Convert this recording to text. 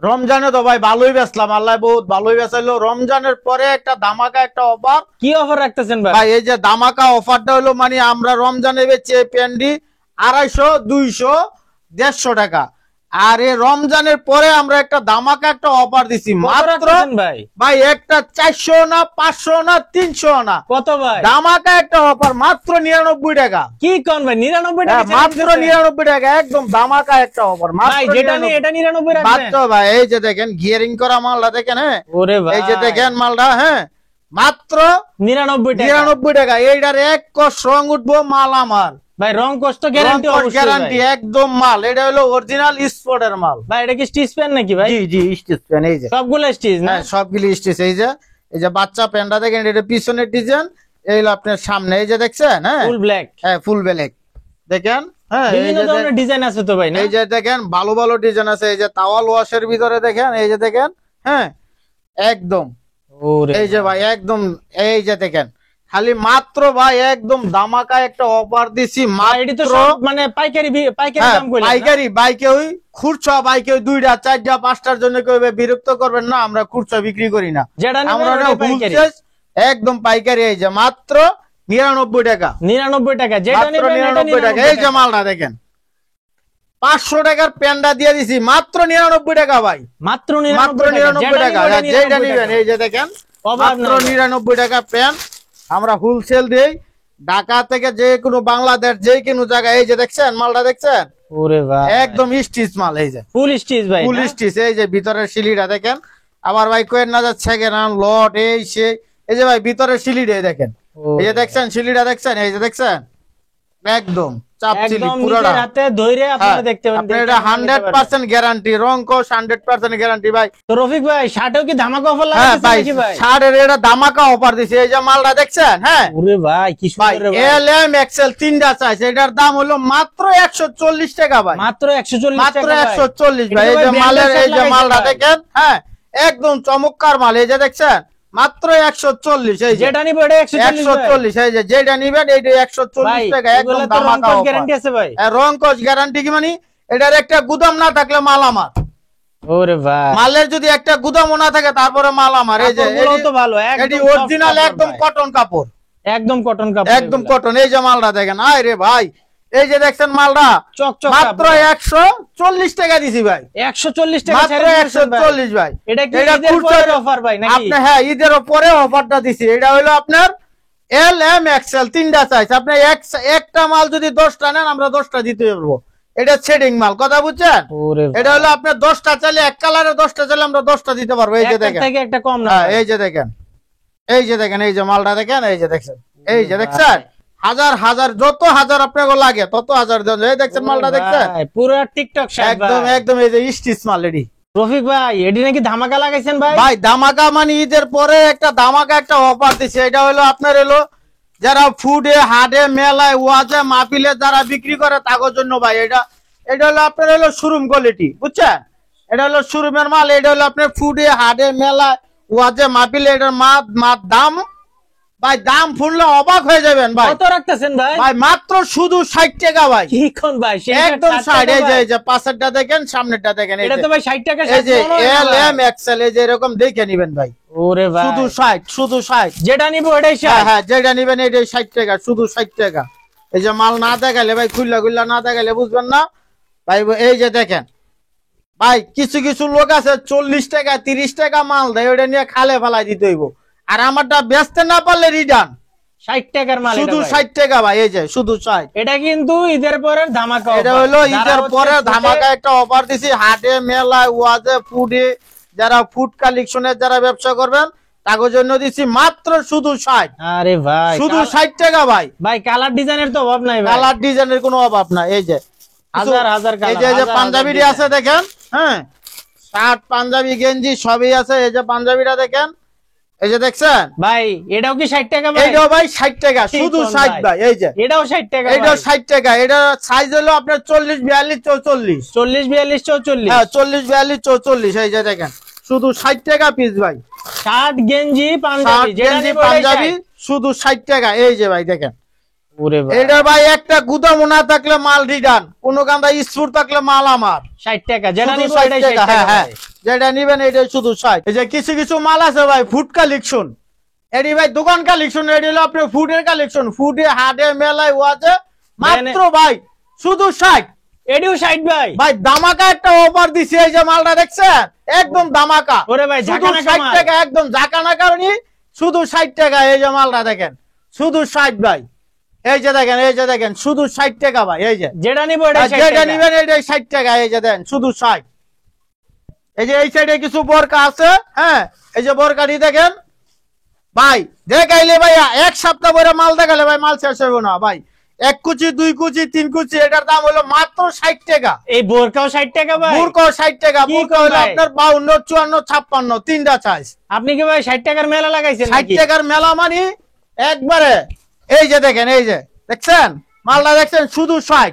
রমজানে তো ভাই ভালোই বেচলাম, আল্লাহ বহুত ভালোই বেচাইলো। রমজানের পরে একটা ধামাকা একটা অফার। কি অফার রাখতেছেন ভাই? ভাই এই যে ধামাকা অফারটা হলো মানে আমরা রমজানে বেচি এই প্যান্ডি 250, 200, 150 টাকা। আর এই রমজানের পরে আমরা একটা ধামাকা একটা অফার দিছি মাত্র ভাই একটা 400 না 500 না 300 না, কত ভাই ধামাকা একটা অফার মাত্র 99 টাকা। কি কোন ভাই 99 টাকা? মাত্র 99 টাকা, একদম ধামাকা একটা অফার। ভাই যেটা নিয়ে এটা 99 রাখবেন মাত্র ভাই। এই যে দেখেন গিয়ারিং করা মালটা দেখেন। হ্যাঁ ওরে ভাই এই যে দেখেন মালটা, হ্যাঁ মাত্র 99 টাকা। এইটার এক কষ রং উঠবো মাল আমার ভাই, রং কষ্ট গ্যারান্টি অবশ্যই গ্যারান্টি একদম মাল। এটা হলো অরিজিনাল স্পটের মাল ভাই। এটা কি স্টিচ প্যান্ট নাকি ভাই? জি জি স্টিচ প্যান্ট। এই যে সবগুলো স্টিচ না? হ্যাঁ সবগুলো স্টিচ। এই যে বাচ্চা প্যান্টটা দেখেন, এটা পিছনের ডিজাইন, এই হলো আপনার সামনে। এই যে দেখছেন, হ্যাঁ ফুল ব্ল্যাক। হ্যাঁ ফুল ব্ল্যাক দেখেন। হ্যাঁ বিভিন্ন ধরনের ডিজাইন আছে তো ভাই না? এই যে দেখেন ভালো ভালো ডিজাইন আছে। এই যে তাওয়াল ওয়াশের ভিতরে দেখেন, এই যে দেখেন, হ্যাঁ একদম। এই যে ভাই একদম, এই যে দেখেন খালি মাত্র ভাই একদম ধামাকা একটা অফার দিছি মাত্র। মানে পাইকারি দাম কইলেন? পাইকারি বাইকে ওই খুচরা বাইকে ওই 2টা 4টা 5টার জন্য কেউ বিরক্ত করবেন না, আমরা খুচরা বিক্রি করি না, আমরা একদম পাইকারি। এই যে মাত্র 99 টাকা। 99 টাকা যেটা নেবেন 99 টাকা। এই যে মালটা দেখেন 500 টাকার প্যান্ডা দিয়ে দিছি মাত্র 99 টাকা ভাই, মাত্র 99 টাকা। যেটা নেবেন এই যে দেখেন মাত্র 99 টাকা প্যান্ট। আমরা হোলসেল দেই ঢাকা থেকে যে কোনো বাংলাদেশ যে কোনো জায়গায়। এই যে দেখছেন মালটা দেখছেন, ওরে ভাই একদম স্টিচ মাল। এই যে ফুল স্টিচ ভাই, ফুল স্টিচ। এই যে ভিতরের শিলিটা দেখেন, আবার ভাই কোয়েন না যাচ্ছে কেন লট এই সে। এই যে ভাই ভিতরের শিলিটা দেখেন, এই যে দেখছেন শিলিটা দেখছেন, এই যে দেখছেন একদম চাপ চিলি পুরোটা হাতে ধরে আপনারা দেখতে পাবেন। আপনি এটা 100% গ্যারান্টি, রং কোশ 100% গ্যারান্টি ভাই। তো রফিক ভাই শার্টেও কি ধামাকা অফার লাগাইছেন নাকি ভাই? শার্টের এটা ধামাকা অফার দিছে। এই যে মালটা দেখছেন, হ্যাঁ ওরে ভাই কি সুন্দর রে ভাই। এল এম এক্সেল তিনটা চাইছে, এটার দাম হলো মাত্র 140 টাকা ভাই, মাত্র 140 টাকা, মাত্র 140 ভাই। এই যে মালের এই যে মালটা দেখেন, হ্যাঁ একদম চমৎকার মাল। এই যে দেখছেন মাত্র 140। এই যেটা নিব এটা 140। এই যে যেটা নিবেন এইটা 140 টাকা, একদম ধামাকা অফার। গ্যারান্টি আছে ভাই? রং কোশ গ্যারান্টি কি মানে এটার একটা গুদাম না থাকলে মাল আমার। ওরে ভাই মালের যদি একটা গুদাম না থাকে তারপরে মাল আমার। এই যে এগুলো তো ভালো, এটি অরিজিনাল একদম কটন কাপড়, একদম কটন কাপড়, একদম কটন। এই যে মালটা দেখেন, আয় রে ভাই এই যে দেখছেন মালটা মাত্র 140 টাকা দিছি ভাই, 140 টাকা মাত্র 140 ভাই। এটা কি ঈদের পরের অফার ভাই নাকি? আপনি হ্যাঁ ঈদের পরে অফারটা দিছি। এটা হলো আপনার এল এম এক্সেল তিনটা সাইজ। আপনি একটা মাল যদি 10টা নেন আমরা 10টা দিতে পারবো। এটা শেডিং মাল, কথা বুঝছেন? এটা হলো আপনার 10টা চাইলে এক কালারে 10টা চাইলে আমরা 10টা দিতে পারবো। এই যে দেখেন একটা কম না, এই যে দেখেন, এই যে দেখেন, এই যে মালটা দেখেন, এই যে দেখছেন, এই যে দেখছেন হাজার হাজার যত হাজার আপনাকে লাগে তত হাজার দেন। এই দেখছেন মালটা দেখছেন পুরো টিকটক একদম একদম। এই যে স্টিচ মাল এডি। রফিক ভাই এডি নাকি ধামাকা লাগাইছেন ভাই? ভাই ধামাকা মানে ঈদের পরে একটা ধামাকা একটা অফার দিছে। এটা হলো আপনার হলো যারা ফুডে হাটে মেলায় ওয়াজে মাহফিলে যারা বিক্রি করে তাদের জন্য ভাই। এটা হলো আপনার হলো শোরুম কোয়ালিটি, বুঝছেন? এটা হলো শোরুমের মাল। এটা হলো আপনার ফুডে হাটে মেলায় ওয়াজে মাহফিলে এটার দাম ভাই, দাম শুনলে অবাক হয়ে যাবেন ভাই। কত রাখতেছেন ভাই? ভাই মাত্র শুধু 60 টাকা ভাই। কি কোন ভাই? একদম 60। এই যে পাশেরটা দেখেন সামনেরটা দেখেন, এটা তো ভাই 60 টাকা। এই যে এল এম এক্সেল এই যে এরকম দেখে নেবেন ভাই। ওরে ভাই শুধু 60, শুধু 60। যেটা নিব এটাই 60। হ্যাঁ যেটা নিবেন এটাই 60 টাকা, শুধু 60 টাকা। এই যে মাল না দেখালে ভাই, খুললা না দেখালে বুঝবেন না ভাই। এই যে দেখেন ভাই কিছু কিছু লোক আছে 40 টাকা 30 টাকা মাল দেয়, ওটা নিয়ে খালে ফেলাই দিতে হইব। আর আমারটা বেচতে না পারলে রিটার্ন। 60 টাকার মাল, শুধু 60 টাকা ভাই। এই যে শুধু 60। এটা কিন্তু ঈদের পরের ধামাকা। এটা হলো ঈদের পরে ধামাকা একটা অফার দিছি। হাটে মেলায় ওয়াজে ফুডে যারা ফুড কালেকশনের যারা ব্যবসা করবেন তাদের জন্য দিছি মাত্র শুধু 60। আরে ভাই শুধু 60 টাকা ভাই। ভাই কালার ডিজাইনের তো অভাব নাই ভাই, কালার ডিজাইনের কোনো অভাব নাই। এই যে হাজার হাজার কালার। এই যে পাঞ্জাবিটি আছে দেখেন, হ্যাঁ শার্ট পাঞ্জাবি গেঞ্জি সবই আছে। এই যে পাঞ্জাবিটা দেখেন, এই যে দেখছেন ভাই এটাও কি 60 টাকা ভাই? এটাও ভাই 60 টাকা, শুধু 60 ভাই। এই যে এটাও 60 টাকা, এটাও 60 টাকা। এটা সাইজ হলো আপনার 40 42 44, 40 42 44। হ্যাঁ 40 42 44। এই যে দেখেন শুধু 60 টাকা পিস ভাই। শার্ট গেঞ্জি পাঞ্জাবি শুধু 60 টাকা। এই যে ভাই দেখেন ওরে ভাই এটা ভাই একটা গুদাম না থাকলে মাল রিটার্ন, কোন কান্দা স্পুর থাকলে মাল আমার। 60 টাকা যেটা শুধু নিবো 60 এটাই 60 টাকা, টাকা হ্যাঁ হ্যাঁ, ভাই। যেটা নিবেন এটাই শুধু 60। এই যে কিছু কিছু মাল আছে ভাই ফুড কালেকশন, এটি ভাই দোকান কালেকশন, এটি হলো আপনার ফুডের কালেকশন, ফুডে হাটে মেলায় ওয়াজে মাত্র ভাই শুধু 60। এটিও 60 ভাই। ভাই দামাকা একটা অফার দিছে, এই যে মালটা দেখছেন একদম দামাকা। ওরে ভাই শুধু ঝাঁকানাকা 60 মাল। টাকা, একদম জাকানা কারণে শুধু 60 টাকা। এই যে মালটা দেখেন শুধু 60 ভাই, এই যে দেখেন, এই যে দেখেন শুধু 60 টাকা ভাই। এই যে যেটা নিবো এটাই আর 60 যেটা টাকা। নিবেন এটাই 60 টাকা। এই যে দেন শুধু 60। এই যে এই সাইডে কিছু বোরকা আছে, হ্যাঁ এই যে বোরকাটি দেখেন ভাই, দেখাইলে ভাই এক সপ্তাহ পরে মাল দেখালে ভাই মাল শেষ হবে না ভাই। 1 কুচি 2 কুচি 3 কুচি এটার দাম হলো মাত্র 60 টাকা। এই বোরকাও 60 টাকা ভাই। বোরকাও 60 টাকা। কি বোরকা কম হলো ভাই? আপনার 52 54 56 তিনটা সাইজ। আপনি কি ভাই 60 টাকার মেলা লাগাইছেন 60 নাকি? টাকার মেলা মানে একবারে। এই যে দেখেন, এই যে দেখছেন মালটা দেখছেন শুধু 60।